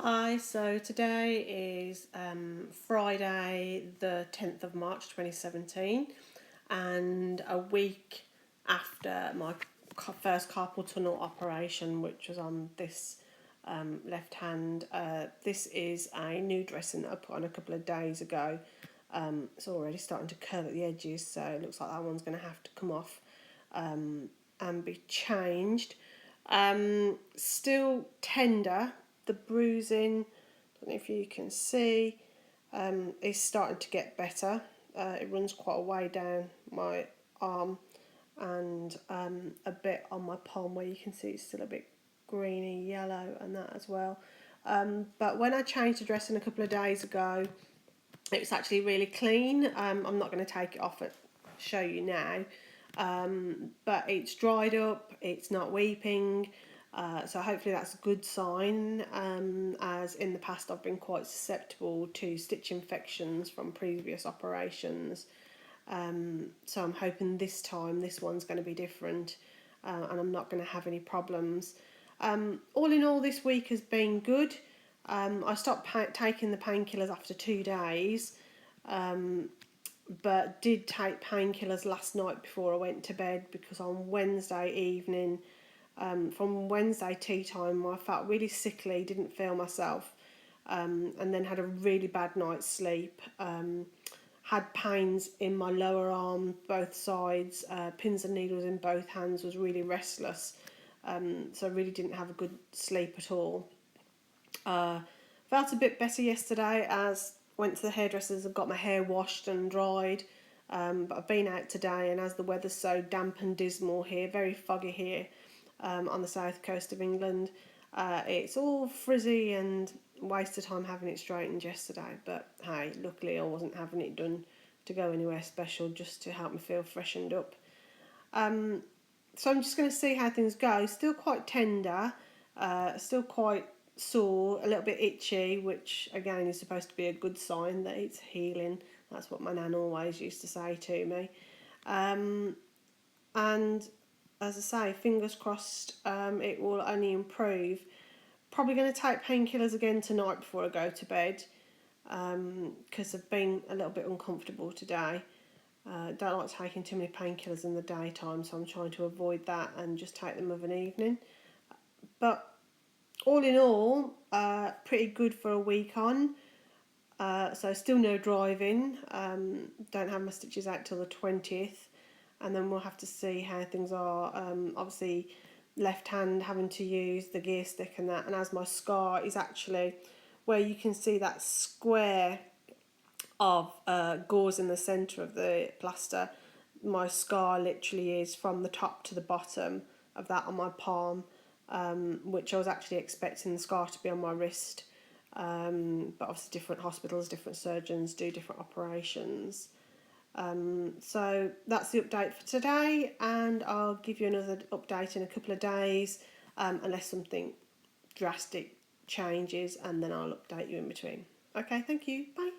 Hi, so today is Friday the 10th of March 2017, and a week after my first carpal tunnel operation, which was on this left hand. This is a new dressing that I put on a couple of days ago. It's already starting to curl at the edges, so it looks like that one's going to have to come off and be changed. Still tender. The bruising, I don't know if you can see, is starting to get better. It runs quite a way down my arm and a bit on my palm where you can see it's still a bit greeny yellow and that as well. But when I changed the dressing a couple of days ago, it was actually really clean. I'm not going to take it off and show you now, but it's dried up, it's not weeping. So hopefully that's a good sign, as in the past I've been quite susceptible to stitch infections from previous operations. So I'm hoping this time this one's going to be different, and I'm not going to have any problems. All in all, this week has been good. I stopped taking the painkillers after 2 days, but did take painkillers last night before I went to bed, because on Wednesday evening, from Wednesday tea time, I felt really sickly, didn't feel myself, and then had a really bad night's sleep. Had pains in my lower arm, both sides, pins and needles in both hands, was really restless, so I really didn't have a good sleep at all. Felt a bit better yesterday, as went to the hairdressers and got my hair washed and dried, but I've been out today, and as the weather's so damp and dismal here, very foggy here, on the south coast of England, it's all frizzy and waste of time having it straightened yesterday. But hey, luckily I wasn't having it done to go anywhere special, just to help me feel freshened up. So I'm just going to see how things go. Still quite tender, still quite sore, a little bit itchy, which again is supposed to be a good sign that it's healing. That's what my nan always used to say to me. And as I say, fingers crossed, it will only improve. Probably going to take painkillers again tonight before I go to bed, because I've been a little bit uncomfortable today. Don't like taking too many painkillers in the daytime, so I'm trying to avoid that and just take them of an evening. But all in all, pretty good for a week on. So still no driving. Don't have my stitches out till the 20th. And then we'll have to see how things are. Obviously, left hand having to use the gear stick and that. And as my scar is actually where you can see that square of gauze in the centre of the plaster, my scar literally is from the top to the bottom of that on my palm, which I was actually expecting the scar to be on my wrist. But obviously different hospitals, different surgeons do different operations. So that's the update for today, and I'll give you another update in a couple of days, unless something drastic changes, and then I'll update you in between. Okay, thank you. Bye.